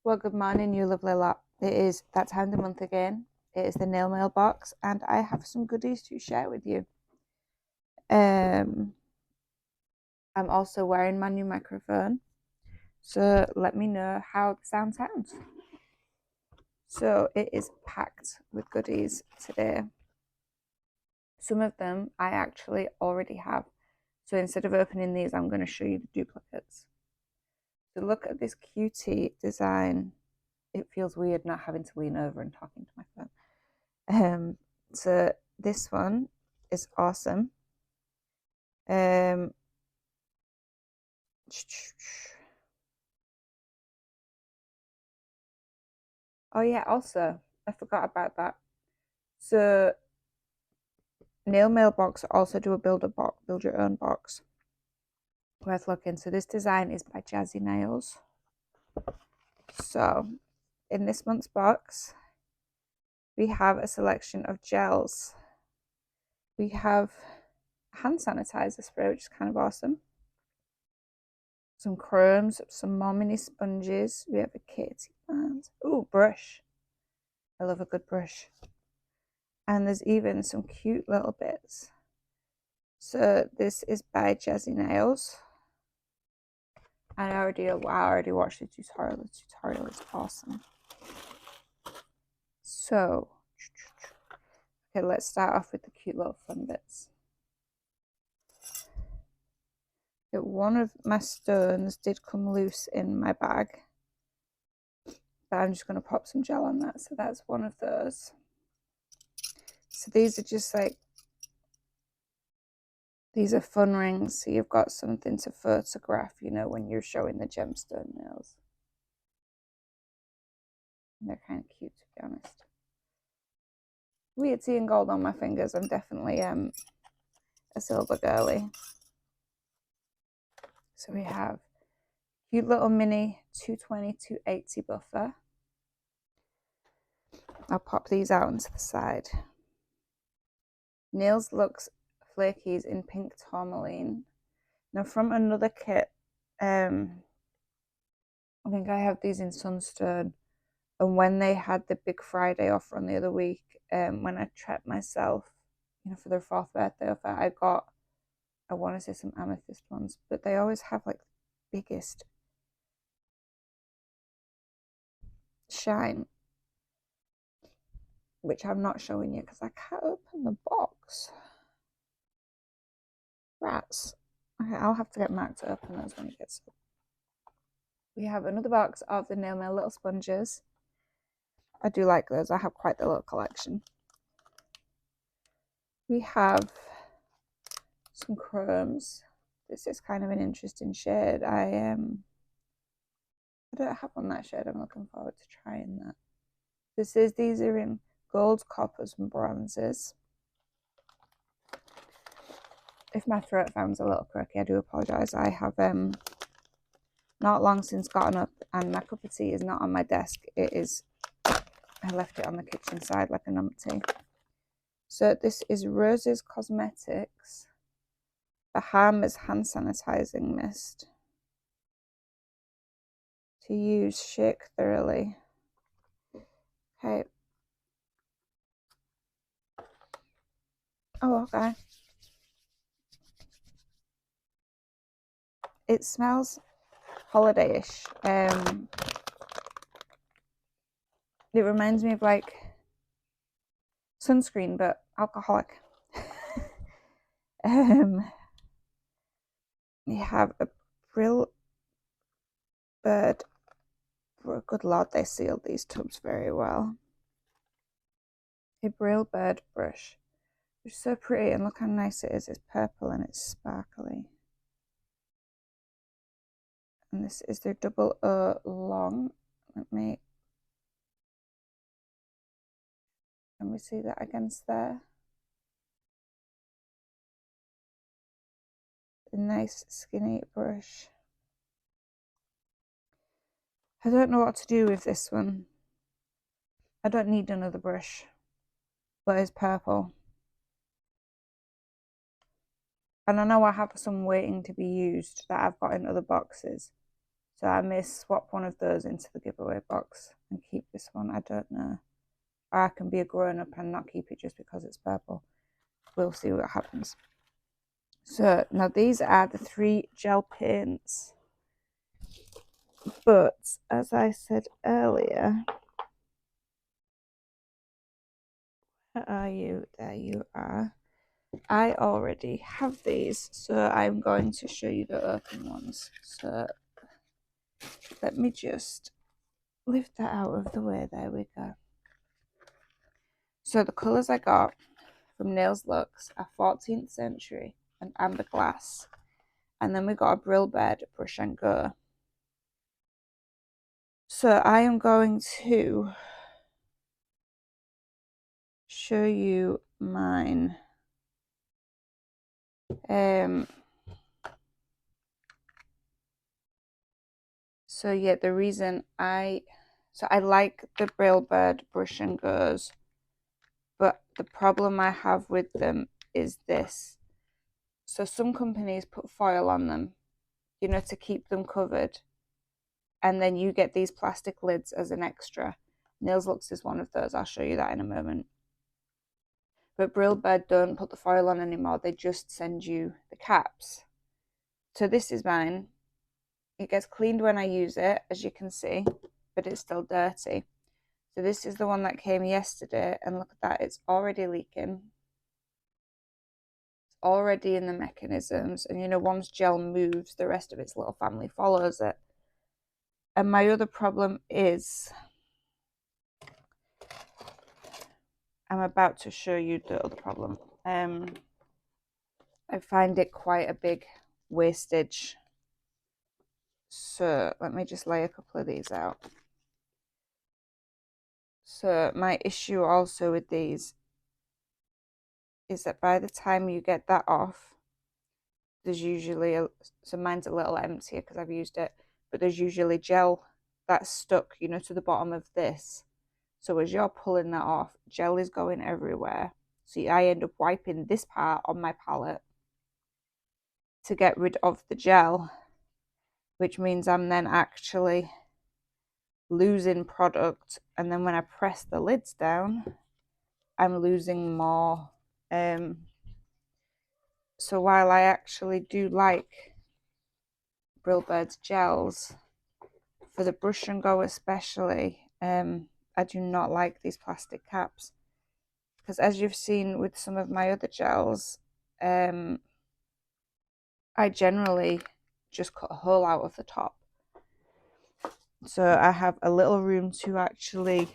Well, good morning, you lovely lot. It is that time of the month again. It is the nail mail box, and I have some goodies to share with you. Um, I'm also wearing my new microphone, so let me know how the sound sounds. So it is packed with goodies today. Some of them I actually already have. So instead of opening these, I'm going to show you the duplicates. So look at this cutie design. It feels weird not having to lean over and talking to my phone. So this one is awesome. Um, oh yeah, also I forgot about that. So nail mailbox also do a build your own box. Worth looking. So this design is by Jazzy Nails. So in this month's box, we have a selection of gels. We have hand sanitizer spray, which is kind of awesome. Some chromes, some more mini sponges. We have a kitty band. Ooh, brush. I love a good brush. And there's even some cute little bits. So this is by Jazzy Nails. And I already watched the tutorial. The tutorial is awesome. So, okay, let's start off with the cute little fun bits. One of my stones did come loose in my bag, but I'm just going to pop some gel on that. So that's one of those. So these are just like, these are fun rings. So you've got something to photograph, you know, when you're showing the gemstone nails. And they're kind of cute, to be honest. Weird seeing gold on my fingers. I'm definitely a silver girly. So we have cute little mini 220, 280 buffer. I'll pop these out onto the side. Nails Lux Flakies in pink tourmaline. Now from another kit, I think I have these in Sunstone. And when they had the Big Friday offer on the other week, when I treated myself, you know, for their 4th birthday offer, I got, I want to say some amethyst ones, but they always have like the biggest shine, which I'm not showing you because I can't open the box. Rats. Okay, I'll have to get Mark to open those when he gets up. We have another box of the Nail Mail little sponges. I do like those. I have quite the little collection. We have some chromes. This is kind of an interesting shade. I don't have on that shade. I'm looking forward to trying that. These are in gold, coppers, and bronzes. If my throat sounds a little croaky, I do apologise. I have not long since gotten up, and my cup of tea is not on my desk. It is, I left it on the kitchen side like a numpty. So this is Roses Cosmetics Bahamas hand sanitizing mist. To use, shake thoroughly. Okay. Oh, okay. It smells holiday-ish. It reminds me of like sunscreen, but alcoholic. We have a Brill Bird. Good Lord, they sealed these tubs very well. A Brill Bird brush. It's so pretty, and look how nice it is. It's purple and it's sparkly. And this is their double O long. Let me see that against there. A nice skinny brush. I don't know what to do with this one. I don't need another brush, but it's purple. And I know I have some waiting to be used that I've got in other boxes. So I may swap one of those into the giveaway box and keep this one. I don't know. Or I can be a grown-up and not keep it just because it's purple. We'll see what happens. So now these are the 3 gel paints. But as I said earlier, where are you? There you are. I already have these, so I'm going to show you the open ones. So let me just lift that out of the way. There we go. So the colours I got from Nails Lux are 14th Century and Amber Glass. And then we got a Brill Bed Brush and Go. So I am going to show you mine. So yeah, the reason I like the Brill Bird Brush and Goes, but the problem I have with them is this. So some companies put foil on them, you know, to keep them covered, and then you get these plastic lids as an extra. Nails Lux is one of those. I'll show you that in a moment. But Brill Bird don't put the foil on anymore. They just send you the caps. So this is mine. It gets cleaned when I use it, as you can see, but it's still dirty. So this is the one that came yesterday, and look at that, it's already leaking. It's already in the mechanisms, and you know, once gel moves, the rest of its little family follows it. And my other problem is, I'm about to show you the other problem. I find it quite a big wastage. So let me just lay a couple of these out. So my issue also with these is that by the time you get that off, there's usually so mine's a little emptier because I've used it, but there's usually gel that's stuck, you know, to the bottom of this. So as you're pulling that off, gel is going everywhere. So I end up wiping this part on my palette to get rid of the gel, which means I'm then actually losing product. And then when I press the lids down, I'm losing more. So while I actually do like Brill Bird's gels, for the brush and go especially, I do not like these plastic caps, because as you've seen with some of my other gels, I generally just cut a hole out of the top, so I have a little room to actually,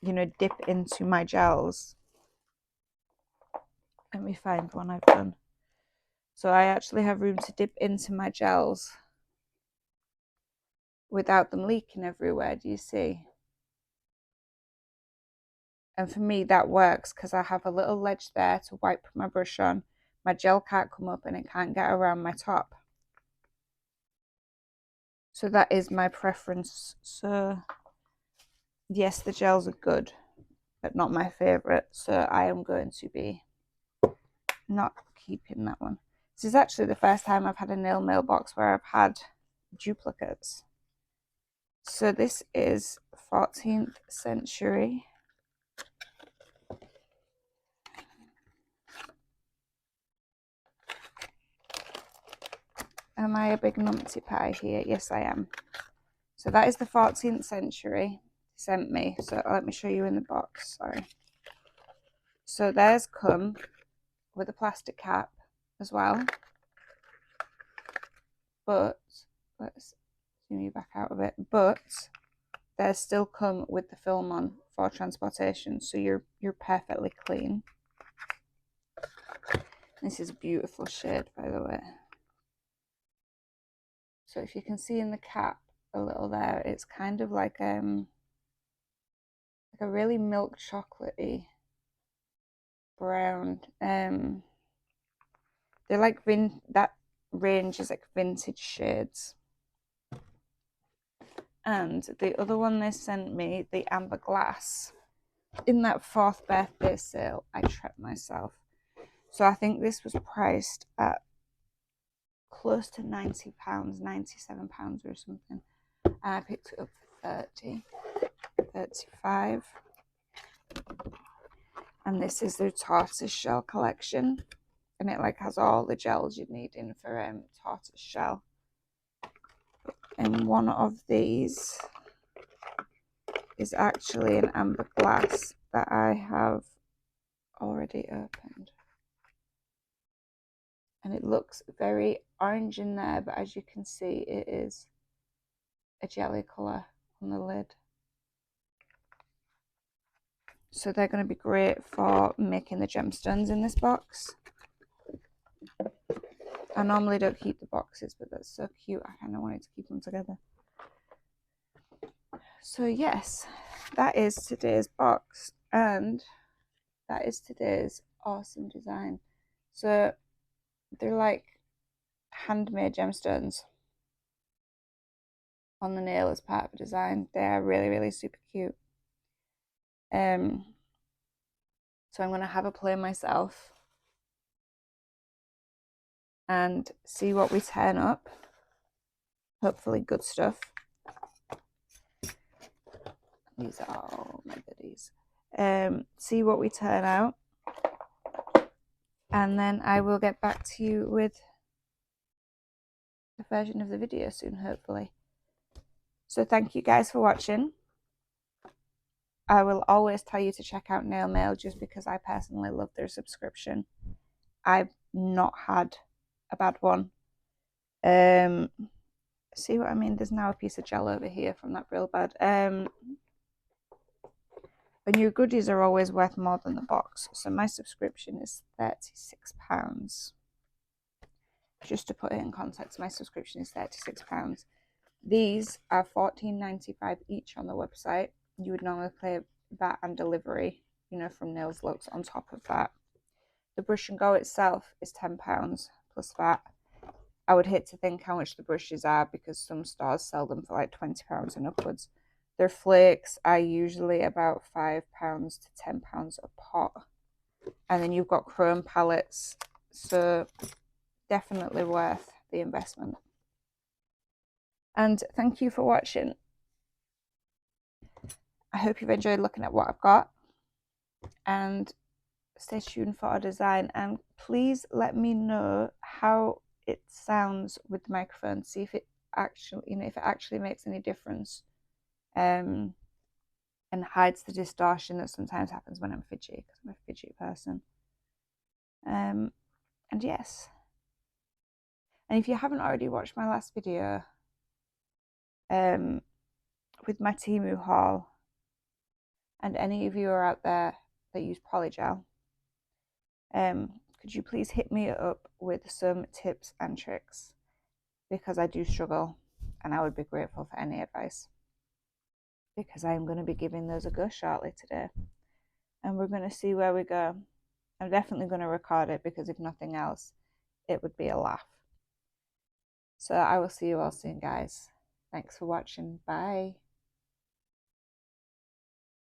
you know, dip into my gels. Let me find one I've done. So I actually have room to dip into my gels without them leaking everywhere. Do you see? And for me, that works because I have a little ledge there to wipe my brush on. My gel can't come up and it can't get around my top. So that is my preference. So yes, the gels are good, but not my favorite. So I am going to be not keeping that one. This is actually the first time I've had a nail mail box where I've had duplicates. So this is 14th Century. Am I a big numpty pie here? Yes, I am. So that is the 14th Century sent me. So let me show you in the box. Sorry. So theirs come with a plastic cap as well. But let's zoom you back out of it. But they still come with the film on for transportation. So you're perfectly clean. This is a beautiful shade, by the way. So if you can see in the cap a little there, it's kind of like a really milk chocolatey brown. They're like that range is like vintage shades. And the other one they sent me, the Amber Glass, in that 4th birthday sale, I treated myself. So I think this was priced at close to £90, £97 or something. And I picked it up for 30, 35. And this is their tortoise shell collection. And it like has all the gels you need in for tortoise shell. And one of these is actually an amber glass that I have already opened. And it looks very orange in there, but as you can see, it is a jelly colour on the lid. So they're going to be great for making the gemstones in this box. I normally don't keep the boxes, but that's so cute. I kind of wanted to keep them together. So yes, that is today's box, and that is today's awesome design. So they're like handmade gemstones on the nail as part of the design. They are really, really super cute. So I'm going to have a play myself and see what we turn up. Hopefully good stuff. These are all my goodies. See what we turn out. And then I will get back to you with a version of the video soon, hopefully. So thank you guys for watching. I will always tell you to check out Nailmail just because I personally love their subscription. I've not had a bad one. See what I mean? There's now a piece of gel over here from that real bad. And your goodies are always worth more than the box. So my subscription is £36. Just to put it in context, my subscription is £36. These are £14.95 each on the website. You would normally pay VAT and delivery, you know, from Nails Lux on top of that. The brush and go itself is £10 plus VAT. I would hate to think how much the brushes are because some stores sell them for like £20 and upwards. Their flakes are usually about £5 to £10 a pot. And then you've got chrome palettes, so definitely worth the investment. And thank you for watching. I hope you've enjoyed looking at what I've got. And stay tuned for our design. And please let me know how it sounds with the microphone. See if it actually, you know, if it actually makes any difference. And hides the distortion that sometimes happens when I'm fidgety, because I'm a fidgety person. And yes. And if you haven't already watched my last video with my Temu haul, and any of you are out there that use polygel, could you please hit me up with some tips and tricks, because I do struggle and I would be grateful for any advice, because I am going to be giving those a go shortly today, and we're going to see where we go. I'm definitely going to record it because if nothing else, it would be a laugh. So I will see you all soon, guys. Thanks for watching. Bye.